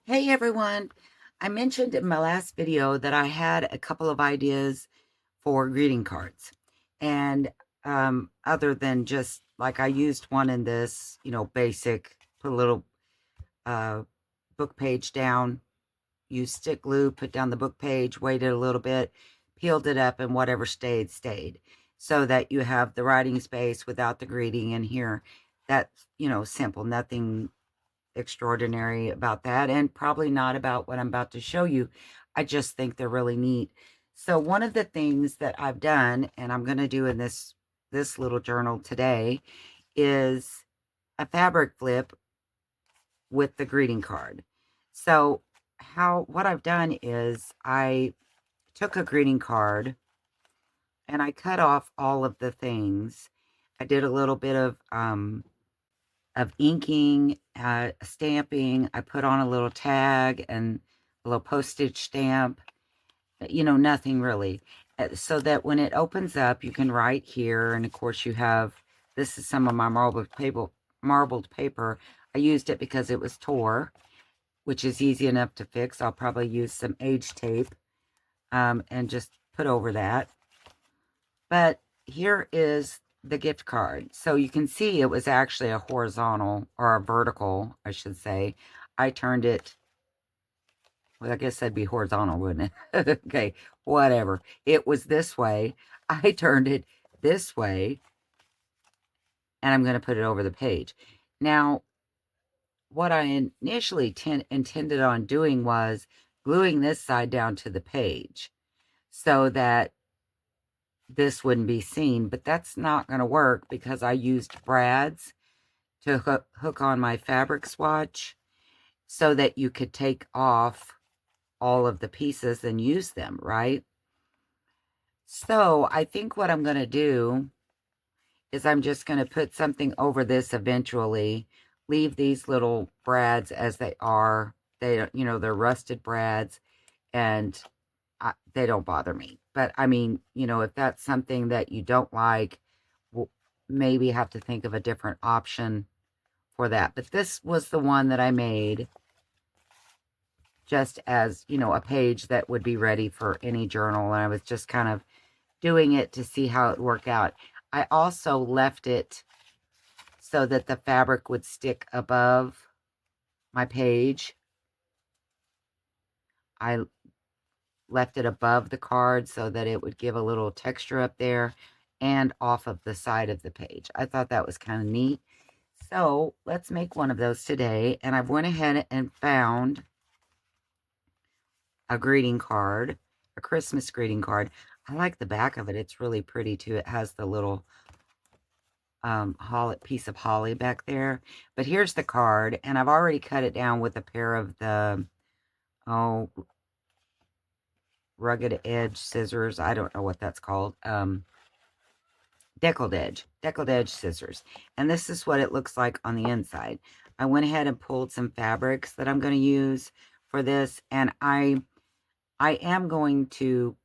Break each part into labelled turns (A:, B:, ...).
A: Hey everyone! I mentioned in my last video that I had a couple of ideas for greeting cards. And other than just like I used one in this, basic, put a little uh, book page down, use stick glue, put down the book page, waited a little bit, peeled it up, and whatever stayed, stayed. So that you have the writing space without the greeting in here. That's, simple, nothing extraordinary about that, and probably not about what I'm about to show you. I just think they're really neat. So one of the things that I've done, and I'm going to do in this little journal today, is a fabric flip with the greeting card. So what I've done is I took a greeting card and I cut off all of the things. I did a little bit of inking, stamping. I put on a little tag and a little postage stamp, nothing really. So that when it opens up, you can write here. And of course you have, this is some of my marbled paper. I used it because it was tore, which is easy enough to fix. I'll probably use some age tape and just put over that. But here is the gift card. So you can see it was actually a horizontal, or a vertical, I should say. I turned it, well, I guess that'd be horizontal, wouldn't it? Okay, whatever. It was this way. I turned it this way, and I'm going to put it over the page. Now, what I initially intended on doing was gluing this side down to the page so that this wouldn't be seen, but that's not going to work because I used brads to hook on my fabric swatch so that you could take off all of the pieces and use them, right? So I think what I'm going to do is I'm just going to put something over this eventually, leave these little brads as they are. They, they're rusted brads, and they don't bother me. But I mean, if that's something that you don't like, we'll maybe have to think of a different option for that. But this was the one that I made just as, a page that would be ready for any journal. And I was just kind of doing it to see how it worked out. I also left it so that the fabric would stick above my page. I left it above the card so that it would give a little texture up there and off of the side of the page. I thought that was kind of neat. So let's make one of those today. And I've went ahead and found a greeting card, a Christmas greeting card. I like the back of it. It's really pretty too. It has the little piece of holly back there. But here's the card, and I've already cut it down with a pair of the rugged edge scissors. I don't know what that's called. Deckled edge scissors. And this is what it looks like on the inside. I went ahead and pulled some fabrics that I'm going to use for this, and I am going to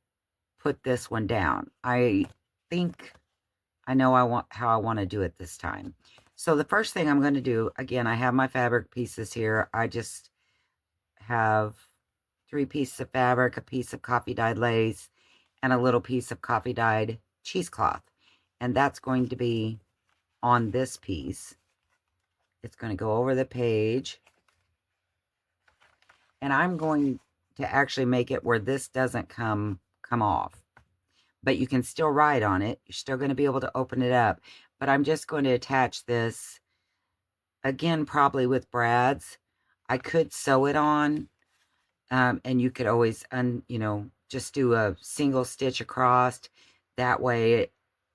A: put this one down. I think I know how I want to do it this time. So the first thing I'm going to do, again, I have my fabric pieces here. I just have 3 pieces of fabric, a piece of coffee dyed lace, and a little piece of coffee dyed cheesecloth. And that's going to be on this piece. It's going to go over the page. And I'm going to actually make it where this doesn't come off. But you can still write on it. You're still going to be able to open it up. But I'm just going to attach this, again, probably with brads. I could sew it on, and you could always, just do a single stitch across. That way,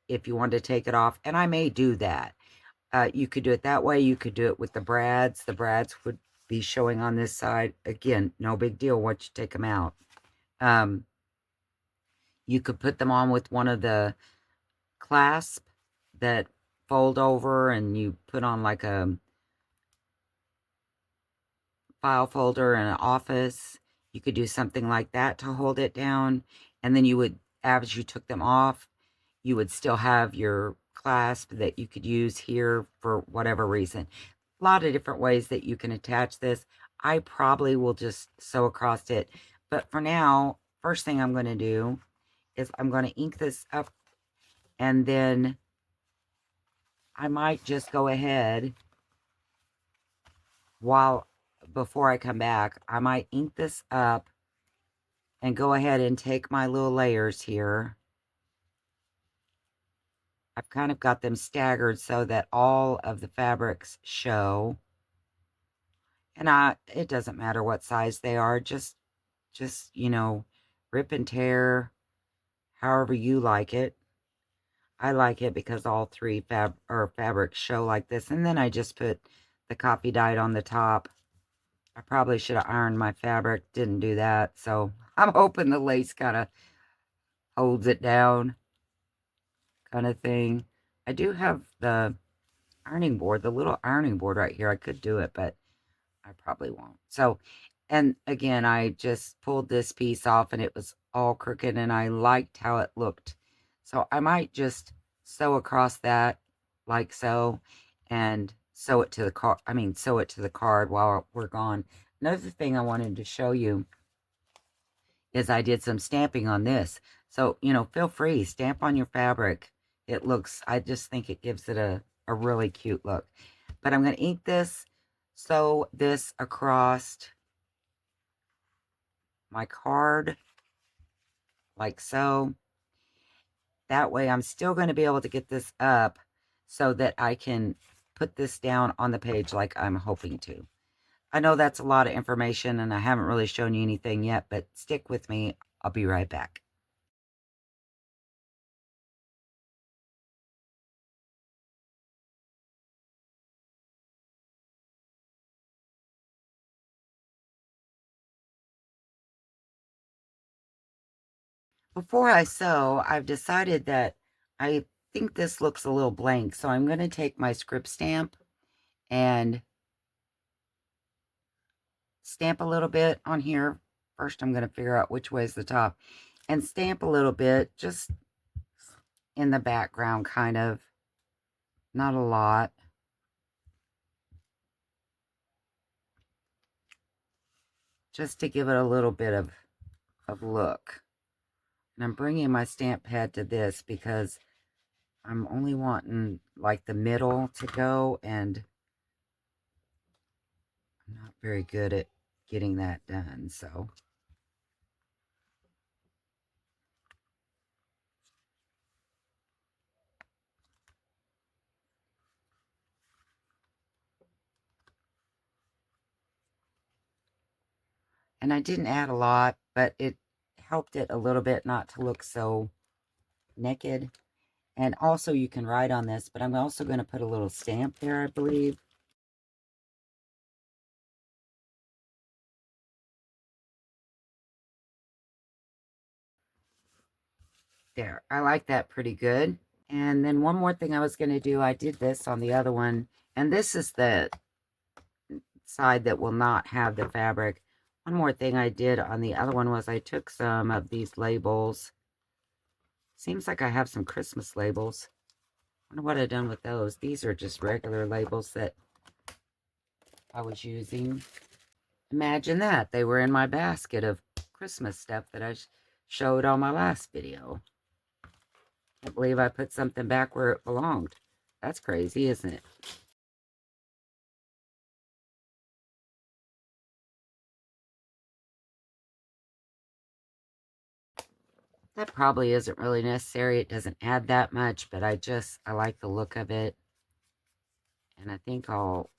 A: if you wanted to take it off, and I may do that. You could do it that way. You could do it with the brads. The brads would be showing on this side. Again, no big deal once you take them out. You could put them on with one of the clasps that fold over, and you put on like a file folder in an office. You could do something like that to hold it down. And then you would, as you took them off, you would still have your clasp that you could use here for whatever reason. A lot of different ways that you can attach this. I probably will just sew across it. But for now, first thing I'm going to do is I'm going to ink this up, and then I might just go ahead before I come back, I might ink this up and go ahead and take my little layers here. I've kind of got them staggered so that all of the fabrics show. And it doesn't matter what size they are, just, you know, rip and tear however you like it. I like it because all three fabrics show like this. And then I just put the coffee dye on the top. I probably should have ironed my fabric, didn't do that. So I'm hoping the lace kind of holds it down, kind of thing. I do have the ironing board, the little ironing board right here. I could do it, but I probably won't. So, and again, I just pulled this piece off and it was all crooked and I liked how it looked. So I might just sew across that like so and sew it to the card. Sew it to the card while we're gone. Another thing I wanted to show you is I did some stamping on this. So, you know, feel free, stamp on your fabric. I just think it gives it a really cute look. But I'm going to ink this, sew this across my card, like so. That way I'm still going to be able to get this up so that I can put this down on the page like I'm hoping to. I know that's a lot of information and I haven't really shown you anything yet, but stick with me. I'll be right back. Before I sew, I've decided that I think this looks a little blank, so I'm going to take my script stamp and stamp a little bit on here. First, I'm going to figure out which way is the top and stamp a little bit just in the background, kind of. Not a lot. Just to give it a little bit of look. And I'm bringing my stamp pad to this because I'm only wanting like the middle to go, and I'm not very good at getting that done, so. And I didn't add a lot, but it helped it a little bit not to look so naked. And also you can write on this, but I'm also going to put a little stamp there, I believe. There, I like that pretty good. And then one more thing I was going to do, I did this on the other one, and this is the side that will not have the fabric. One more thing I did on the other one was I took some of these labels. Seems like I have some Christmas labels. I wonder what I've done with those. These are just regular labels that I was using. Imagine that. They were in my basket of Christmas stuff that I showed on my last video. Can't believe I put something back where it belonged. That's crazy, isn't it? That probably isn't really necessary. It doesn't add that much, but I like the look of it. And I think I'll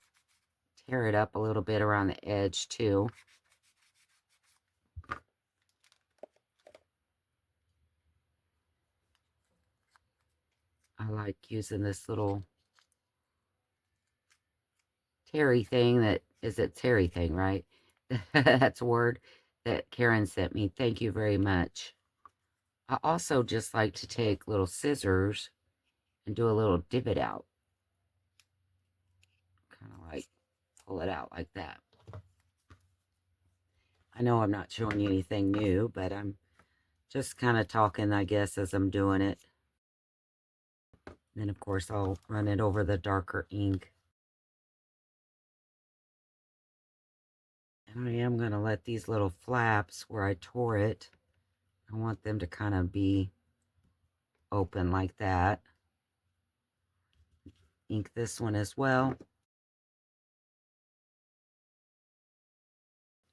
A: tear it up a little bit around the edge too. I like using this little terry thing terry thing, right? That's a word that Karen sent me. Thank you very much. I also just like to take little scissors and do a little divot out. Kind of like pull it out like that. I know I'm not showing you anything new, but I'm just kind of talking, I guess, as I'm doing it. Then, of course, I'll run it over the darker ink. I am going to let these little flaps where I tore it, I want them to kind of be open like that. Ink this one as well.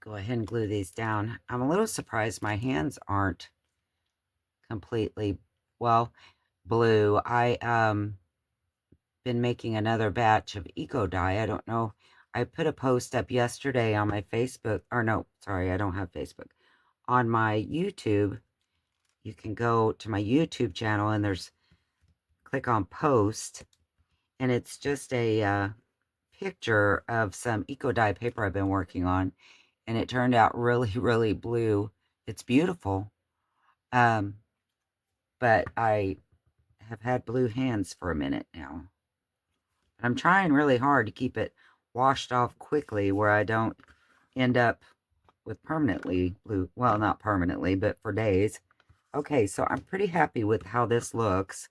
A: Go ahead and glue these down. I'm a little surprised my hands aren't completely, well, blue. I been making another batch of eco dye. I don't know. I put a post up yesterday on my Facebook, or no, sorry, I don't have Facebook. On my YouTube, you can go to my YouTube channel and click on post, and it's just a picture of some eco dye paper I've been working on, and it turned out really, really blue. It's beautiful. But I have had blue hands for a minute now. I'm trying really hard to keep it washed off quickly where I don't end up with permanently blue. Well, not permanently, but for days. Okay, so I'm pretty happy with how this looks.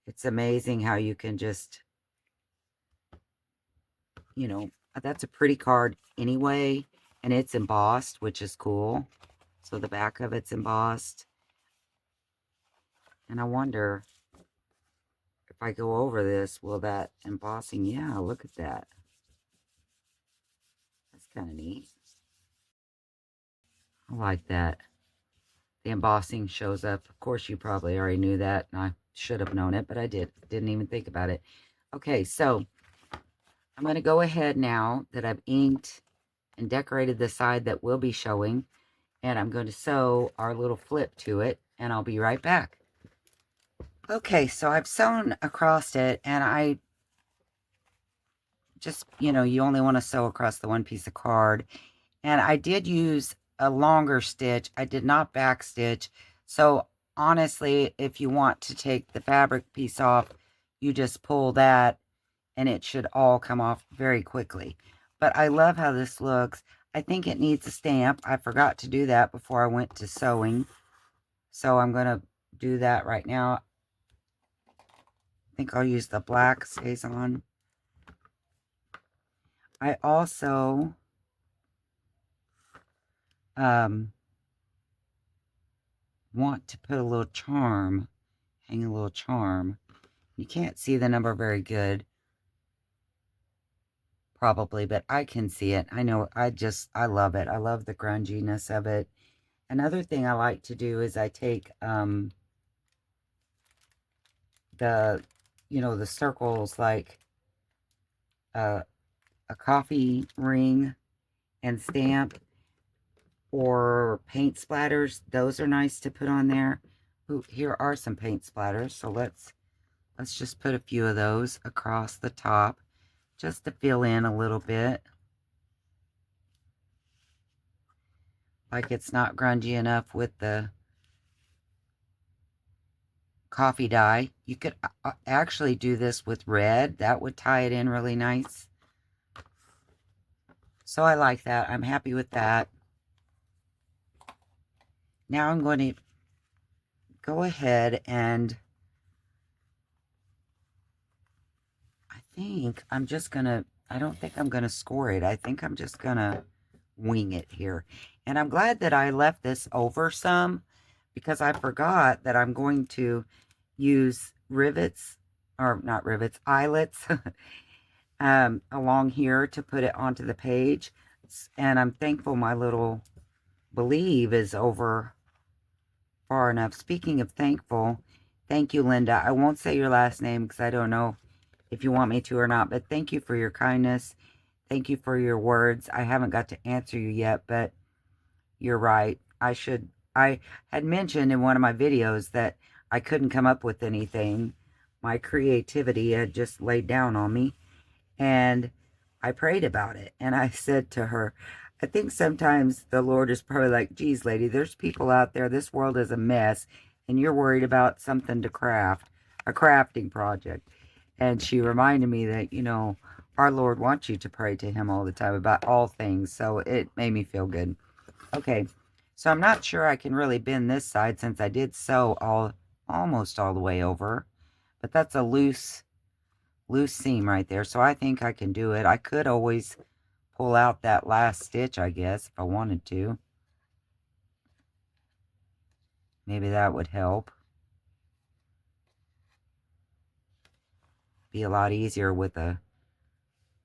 A: It's amazing how you can just, you know, that's a pretty card anyway, and it's embossed, which is cool. So the back of it's embossed. And I wonder if I go over this, will that embossing, yeah, look at that. That's kind of neat. I like that. The embossing shows up. Of course, you probably already knew that, and I should have known it, but I didn't even think about it. Okay, so I'm going to go ahead now that I've inked and decorated the side that will be showing, and I'm going to sew our little flip to it, and I'll be right back. Okay, so I've sewn across it, and I just, you know, you only want to sew across the one piece of card. And I did use a longer stitch. I did not back stitch. So honestly, if you want to take the fabric piece off, you just pull that and it should all come off very quickly. But I love how this looks. I think it needs a stamp. I forgot to do that before I went to sewing. So I'm going to do that right now. I think I'll use the black SazOn. I also want to put a little charm, hang a little charm. You can't see the number very good, probably, but I can see it. I know, I love it. I love the grunginess of it. Another thing I like to do is I take the, you know, the circles like a coffee ring and stamp, or paint splatters. Those are nice to put on there. Ooh, here are some paint splatters, so let's just put a few of those across the top just to fill in a little bit. Like it's not grungy enough with the coffee dye. You could actually do this with red. That would tie it in really nice. So I like that. I'm happy with that. Now I'm going to go ahead and I think I'm just going to, I don't think I'm going to score it. I think I'm just going to wing it here. And I'm glad that I left this over some, because I forgot that I'm going to use rivets, or not rivets, eyelets along here to put it onto the page. And I'm thankful my little believe is over far enough. Speaking of thankful, thank you, Linda. I won't say your last name because I don't know if you want me to or not, but thank you for your kindness. Thank you for your words. I haven't got to answer you yet, but you're right. I had mentioned in one of my videos that I couldn't come up with anything. My creativity had just laid down on me, and I prayed about it. And I said to her, I think sometimes the Lord is probably like, geez, lady, there's people out there, this world is a mess, and you're worried about something to craft, a crafting project. And she reminded me that, you know, our Lord wants you to pray to him all the time about all things. So it made me feel good. Okay, so I'm not sure I can really bend this side since I did sew almost all the way over. But that's a loose seam right there. So I think I can do it. I could always pull out that last stitch, I guess, if I wanted to. Maybe that would help. Be a lot easier with a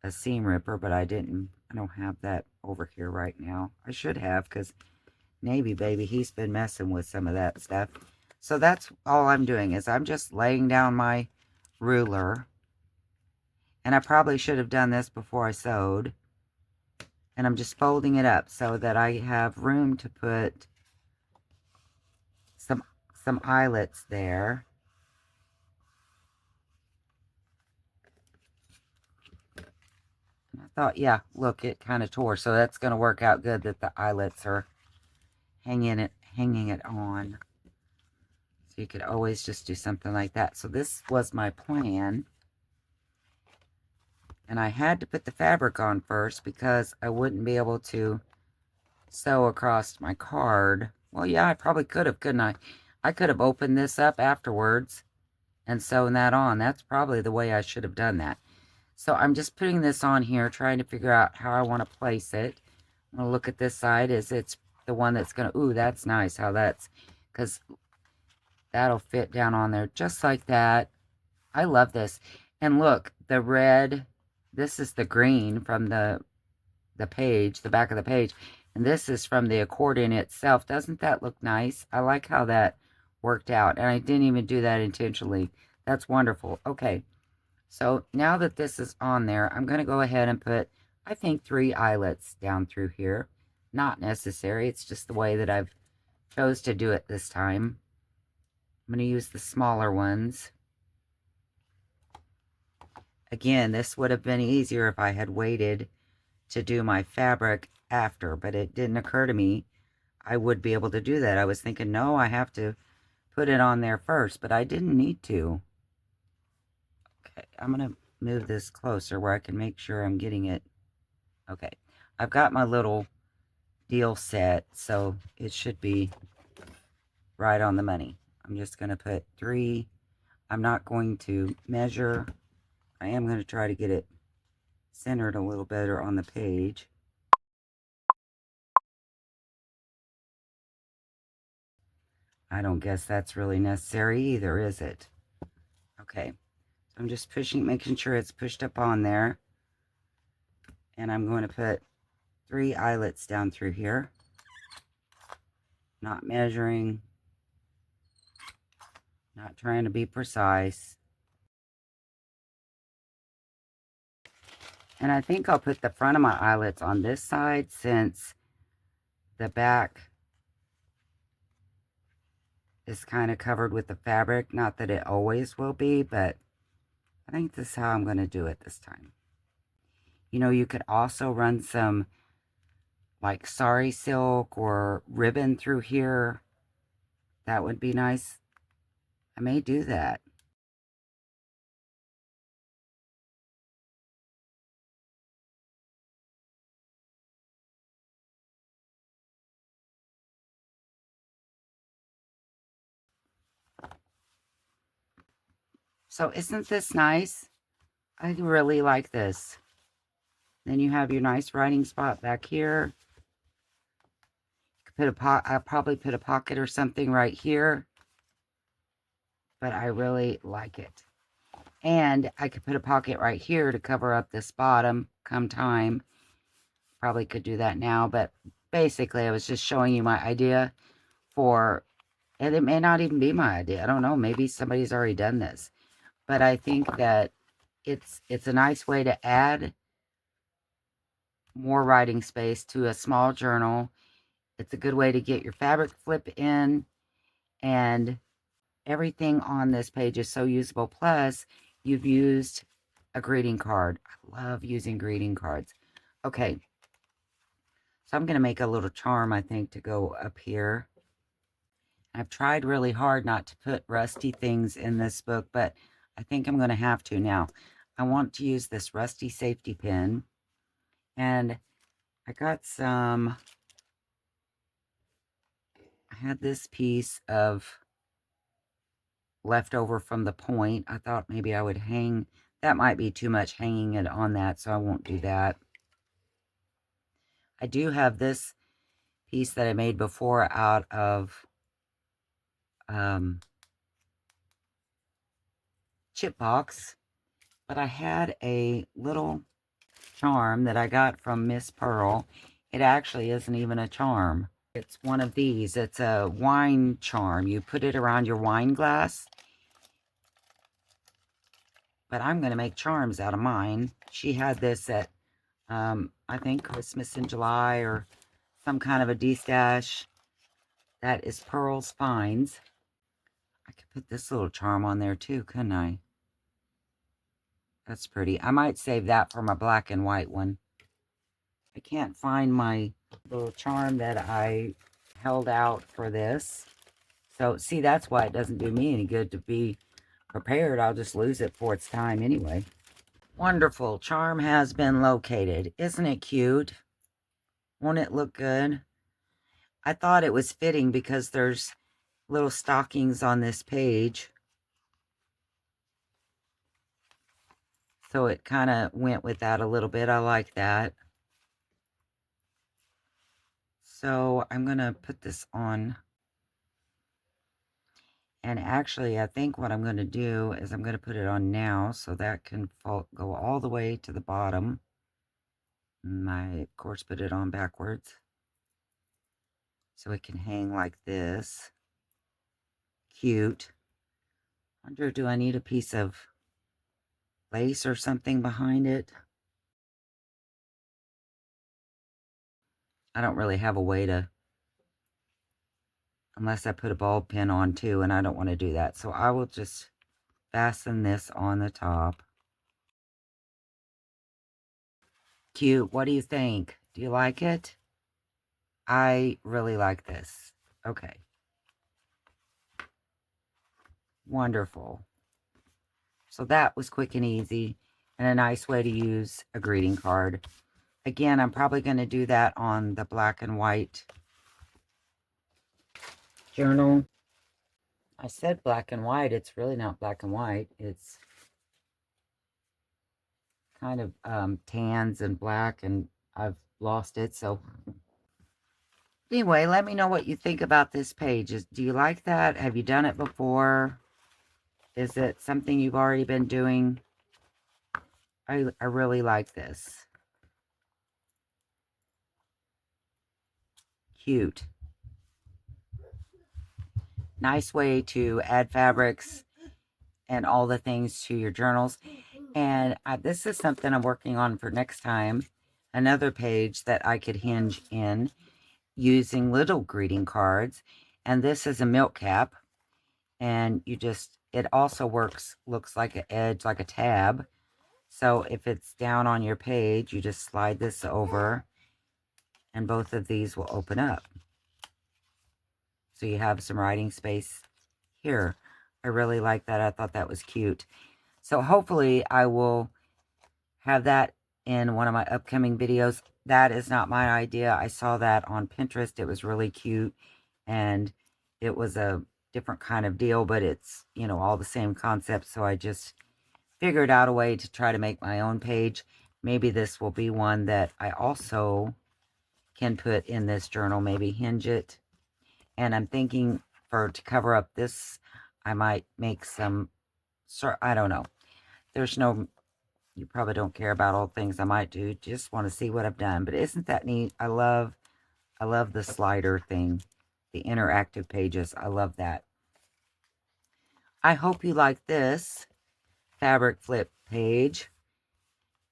A: seam ripper, but I don't have that over here right now. I should have, because Navy baby, he's been messing with some of that stuff. So that's all I'm doing, is I'm just laying down my ruler. And I probably should have done this before I sewed. And I'm just folding it up so that I have room to put some eyelets there. And I thought, yeah, look, it kind of tore. So that's going to work out good that the eyelets are hanging it on. So you could always just do something like that. So this was my plan. And I had to put the fabric on first because I wouldn't be able to sew across my card. Well, yeah, I probably could have, couldn't I? I could have opened this up afterwards and sewn that on. That's probably the way I should have done that. So I'm just putting this on here, trying to figure out how I want to place it. I'm going to look at this side as it's the one that's going to, ooh, that's nice how that's, because that'll fit down on there just like that. I love this. And look, the red, this is the green from the page, the back of the page. And this is from the accordion itself. Doesn't that look nice? I like how that worked out. And I didn't even do that intentionally. That's wonderful. Okay. So now that this is on there, I'm going to go ahead and put, I think, 3 eyelets down through here. Not necessary. It's just the way that I've chose to do it this time. I'm going to use the smaller ones. Again, this would have been easier if I had waited to do my fabric after, but it didn't occur to me I would be able to do that. I was thinking, no, I have to put it on there first, but I didn't need to. Okay, I'm going to move this closer where I can make sure I'm getting it. Okay, I've got my little deal set, so it should be right on the money. I'm just going to put 3. I'm not going to measure. I am going to try to get it centered a little better on the page. I don't guess that's really necessary either, is it? Okay, so I'm just pushing, making sure it's pushed up on there. And I'm going to put 3 eyelets down through here. Not measuring, not trying to be precise. And I think I'll put the front of my eyelets on this side since the back is kind of covered with the fabric. Not that it always will be, but I think this is how I'm going to do it this time. You know, you could also run some like sari silk or ribbon through here. That would be nice. I may do that. So isn't this nice? I really like this. Then you have your nice writing spot back here. You could put I'll probably put a pocket or something right here. But I really like it. And I could put a pocket right here to cover up this bottom come time. Probably could do that now, but basically I was just showing you my idea for, and it may not even be my idea. I don't know. Maybe somebody's already done this. But I think that it's a nice way to add more writing space to a small journal. It's a good way to get your fabric flip in, and everything on this page is so usable. Plus, you've used a greeting card. I love using greeting cards. Okay, so I'm going to make a little charm, I think, to go up here. I've tried really hard not to put rusty things in this book, but I think I'm going to have to now. I want to use this rusty safety pin, and I got some, I had this piece of leftover from the point. I thought maybe I would hang, that might be too much hanging it on that, so I won't do that. I do have this piece that I made before out of chip box, but I had a little charm that I got from Miss Pearl. It actually isn't even a charm. It's one of these. It's a wine charm. You put it around your wine glass. But I'm going to make charms out of mine. She had this at, I think, Christmas in July or some kind of a D-stash. That is Pearl's Finds. I could put this little charm on there too, couldn't I? That's pretty. I might save that for my black and white one. I can't find my little charm that I held out for this. So, see, that's why it doesn't do me any good to be prepared. I'll just lose it before it's time anyway. Wonderful. Charm has been located. Isn't it cute? Won't it look good? I thought it was fitting because there's little stockings on this page. So it kind of went with that a little bit. I like that. So I'm going to put this on. And actually, I think what I'm going to do is I'm going to put it on now so that can go all the way to the bottom. And I, of course, put it on backwards. So it can hang like this. Cute. Wonder, do I need a piece of lace or something behind it? I don't really have a way to, unless I put a bulb pin on too, and I don't want to do that. So I will just fasten this on the top. Cute. What do you think? Do you like it? I really like this. Okay. Wonderful. So that was quick and easy and a nice way to use a greeting card. Again, I'm probably going to do that on the black and white journal. I said black and white. It's really not black and white. It's kind of tans and black, and I've lost it. So anyway, let me know what you think about this page. Do you like that? Have you done it before? Is it something you've already been doing? I really like this. Cute. Nice way to add fabrics and all the things to your journals. And this is something I'm working on for next time. Another page that I could hinge in using little greeting cards. And this is a milk cap. And you just, it also looks like an edge, like a tab. So if it's down on your page, you just slide this over and both of these will open up. So you have some writing space here. I really like that. I thought that was cute. So hopefully I will have that in one of my upcoming videos. That is not my idea. I saw that on Pinterest. It was really cute and it was a different kind of deal, but it's, you know, all the same concept. So I just figured out a way to try to make my own page. Maybe this will be one that I also can put in this journal, maybe hinge it. And I'm thinking to cover up this, I might make some, I don't know. There's no, you probably don't care about all the things I might do. Just want to see what I've done. But isn't that neat? I love the slider thing, the interactive pages. I love that. I hope you like this fabric flip page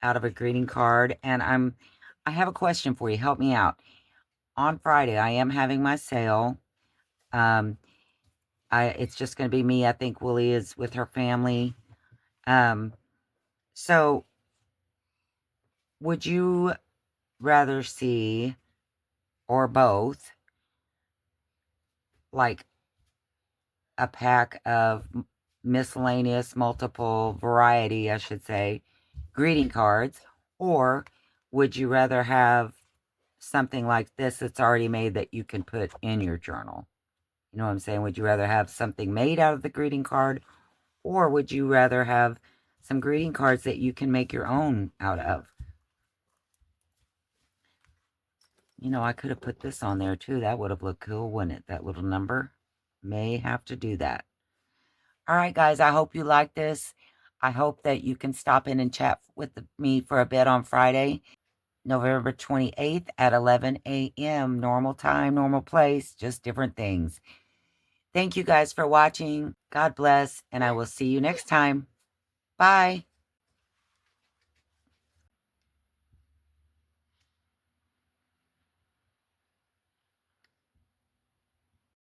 A: out of a greeting card. And I have a question for you. Help me out. On Friday, I am having my sale. It's just going to be me. I think Willie is with her family. So would you rather see, or both, like a pack of miscellaneous, multiple variety, I should say, greeting cards, or would you rather have something like this that's already made that you can put in your journal? You know what I'm saying? Would you rather have something made out of the greeting card, or would you rather have some greeting cards that you can make your own out of? You know, I could have put this on there too. That would have looked cool, wouldn't it? That little number. May have to do that. All right, guys, I hope you like this. I hope that you can stop in and chat with me for a bit on Friday, November 28th at 11 a.m. Normal time, normal place, just different things. Thank you guys for watching. God bless, and I will see you next time. Bye.